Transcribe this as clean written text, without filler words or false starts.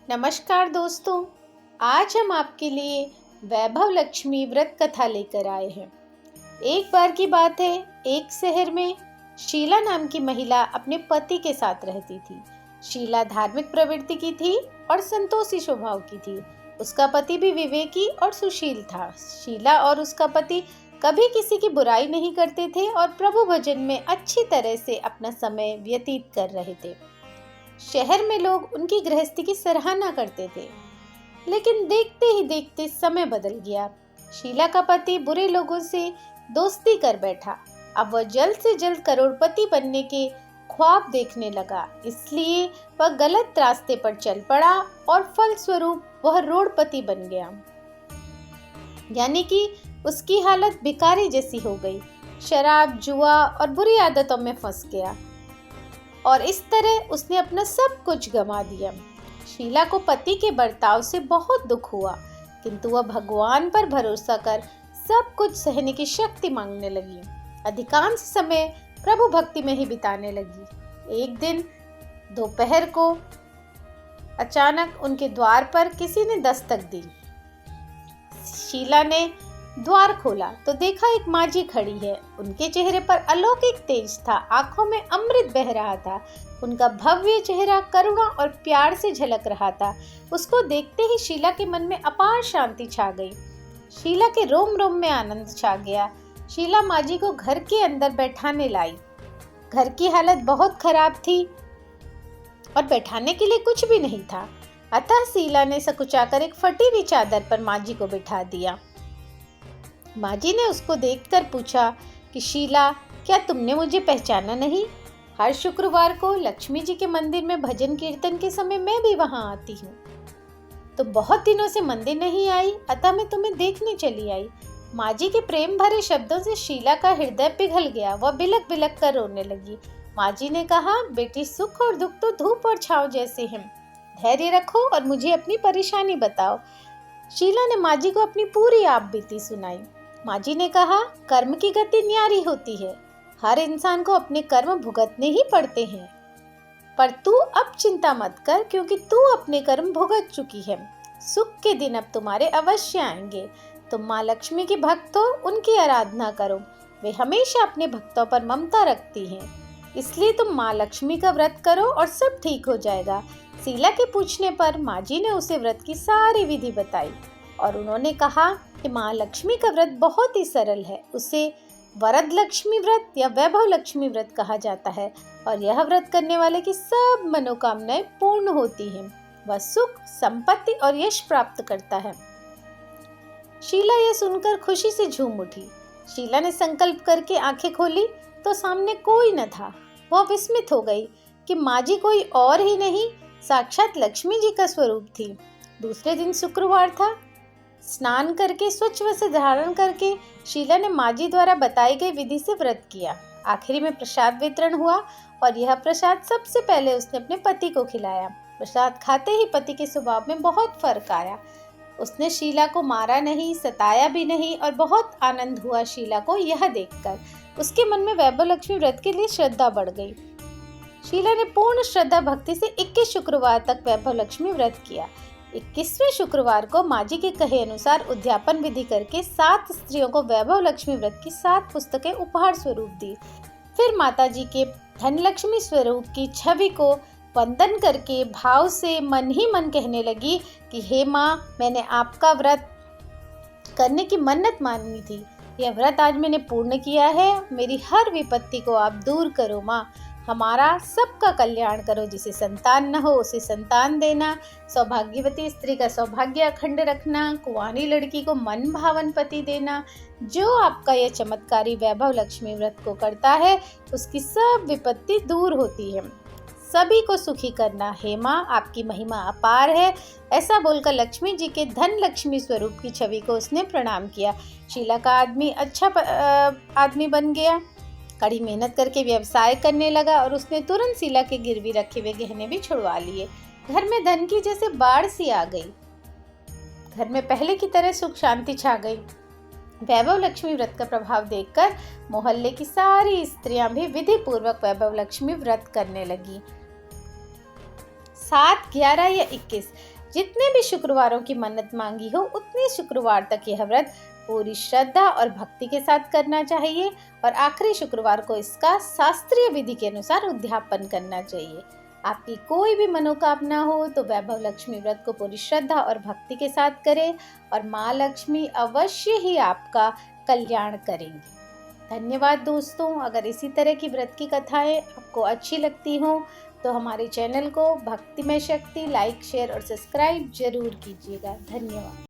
नमस्कार दोस्तों, आज हम आपके लिए वैभव लक्ष्मी व्रत कथा लेकर आए हैं। एक बार की बात है, एक शहर में शीला नाम की महिला अपने पति के साथ रहती थी। शीला धार्मिक प्रवृत्ति की थी और संतोषी स्वभाव की थी। उसका पति भी विवेकी और सुशील था। शीला और उसका पति कभी किसी की बुराई नहीं करते थे और प्रभु भजन में अच्छी तरह से अपना समय व्यतीत कर रहे थे। शहर में लोग उनकी गृहस्थी की सराहना करते थे, लेकिन देखते ही देखते समय बदल गया। शीला का पति बुरे लोगों से दोस्ती कर बैठा। अब वह जल्द से जल्द करोड़पति बनने के ख्वाब देखने लगा, इसलिए वह गलत रास्ते पर चल पड़ा और फलस्वरूप वह रोडपति बन गया। यानी कि उसकी हालत भिखारी जैसी हो गई। शराब, जुआ और बुरी आदतों में फंस गया और इस तरह उसने अपना सब कुछ गंवा दिया। शीला को पति के बर्ताव से बहुत दुख हुआ, किंतु वह भगवान पर भरोसा कर सब कुछ सहने की शक्ति मांगने लगी। अधिकांश समय प्रभु भक्ति में ही बिताने लगी। एक दिन दोपहर को अचानक उनके द्वार पर किसी ने दस्तक दी। शीला ने द्वार खोला तो देखा एक माजी खड़ी है। उनके चेहरे पर अलौकिक तेज था, आंखों में अमृत बह रहा था। उनका भव्य चेहरा करुणा और प्यार से झलक रहा था। उसको देखते ही शीला के मन में अपार शांति छा गई। शीला के रोम रोम में आनंद छा गया। शीला माजी को घर के अंदर बैठाने लाई। घर की हालत बहुत खराब थी और बैठाने के लिए कुछ भी नहीं था। अतः शीला ने सकुचाकर एक फटी हुई चादर पर माजी को बिठा दिया। माजी ने उसको देखकर पूछा कि शीला, क्या तुमने मुझे पहचाना नहीं? हर शुक्रवार को लक्ष्मी जी के मंदिर में भजन कीर्तन के समय मैं भी वहां आती हूँ। तुम बहुत दिनों से मंदिर नहीं आई, अतः मैं तुम्हें देखने चली आई। माजी के प्रेम भरे शब्दों से शीला का हृदय पिघल गया। वह बिलक बिलक कर रोने लगी। माजी ने कहा, बेटी, सुख और दुख तो धूप और छांव जैसे हैं। धैर्य रखो और मुझे अपनी परेशानी बताओ। शीला ने माजी को अपनी पूरी आप बीती सुनाई। माजी ने कहा, कर्म की गति न्यारी होती है। हर इंसान को अपने कर्म भुगतने ही पड़ते हैं, पर तू अब चिंता मत कर, क्योंकि तू अपने कर्म भुगत चुकी है। सुख के दिन अब तुम्हारे अवश्य आएंगे। तुम माँ लक्ष्मी की भक्त हो, उनकी आराधना करो। वे हमेशा अपने भक्तों पर ममता रखती हैं, इसलिए तुम माँ लक्ष्मी का व्रत करो और सब ठीक हो जाएगा। शीला के पूछने पर माजी ने उसे व्रत की सारी विधि बताई और उन्होंने कहा कि माँ लक्ष्मी का व्रत बहुत ही सरल है। उसे वरद लक्ष्मी व्रत या वैभव लक्ष्मी व्रत कहा जाता है और यह व्रत करने वाले की सब मनोकामनाएं पूर्ण होती हैं। वह सुख, संपत्ति और यश प्राप्त करता है। शीला यह सुनकर खुशी से झूम उठी। शीला ने संकल्प करके आंखें खोली तो सामने कोई न था। वह विस्मित हो गई कि माजी कोई और ही नहीं, साक्षात लक्ष्मी जी का स्वरूप थी। दूसरे दिन शुक्रवार था। स्नान करके स्वच्छ वस्त्र धारण करके शीला ने माजी द्वारा बताई गई विधि से व्रत किया। आखिरी में प्रसाद वितरण हुआ और यह प्रसाद सबसे पहले उसने अपने पति को खिलाया। प्रसाद खाते ही पति के स्वभाव में बहुत फर्क आया। उसने शीला को मारा नहीं, सताया भी नहीं और बहुत आनंद हुआ शीला को यह देखकर। उसके मन में वैभव लक्ष्मी व्रत के लिए श्रद्धा बढ़ गई। शीला ने पूर्ण श्रद्धा भक्ति से 21 शुक्रवार तक वैभव लक्ष्मी व्रत किया। 21वें शुक्रवार को माजी के कहे अनुसार उद्यापन विधि करके 7 स्त्रियों को वैभव लक्ष्मी व्रत की 7 पुस्तकें उपहार स्वरूप दी। फिर माताजी के धन लक्ष्मी स्वरूप की छवि को वंदन करके भाव से मन ही मन कहने लगी कि हे माँ, मैंने आपका व्रत करने की मन्नत मानी थी। यह व्रत आज मैंने पूर्ण किया है। मेरी हर विपत्ति को आप दूर करो माँ। हमारा सबका कल्याण करो। जिसे संतान न हो उसे संतान देना, सौभाग्यवती स्त्री का सौभाग्य अखंड रखना, कुंवारी लड़की को मन भावन पति देना। जो आपका यह चमत्कारी वैभव लक्ष्मी व्रत को करता है, उसकी सब विपत्ति दूर होती है। सभी को सुखी करना। हे माँ, आपकी महिमा अपार है। ऐसा बोलकर लक्ष्मी जी के धन लक्ष्मी स्वरूप की छवि को उसने प्रणाम किया। शीला का आदमी अच्छा आदमी बन गया। कड़ी मेहनत करके व्यवसाय करने लगा और उसने तुरंत शीला के गिरवी रखे हुए गहने भी छुड़वा लिए। घर में धन की जैसे बाढ़ सी आ गई। घर में पहले की तरह सुख शांति छा गई। वैभव लक्ष्मी व्रत का प्रभाव देखकर मोहल्ले की सारी स्त्रियां भी विधि पूर्वक वैभव लक्ष्मी व्रत करने लगी। 7, 11 या 21 जितने भी शुक्रवारों की मन्नत मांगी हो उतने शुक्रवार तक यह व्रत पूरी श्रद्धा और भक्ति के साथ करना चाहिए और आखिरी शुक्रवार को इसका शास्त्रीय विधि के अनुसार उद्यापन करना चाहिए। आपकी कोई भी मनोकामना हो तो वैभव लक्ष्मी व्रत को पूरी श्रद्धा और भक्ति के साथ करें और माँ लक्ष्मी अवश्य ही आपका कल्याण करेंगी। धन्यवाद दोस्तों। अगर इसी तरह की व्रत की कथाएं आपको अच्छी लगती हों तो हमारे चैनल को भक्तिमय शक्ति लाइक, शेयर और सब्सक्राइब जरूर कीजिएगा। धन्यवाद।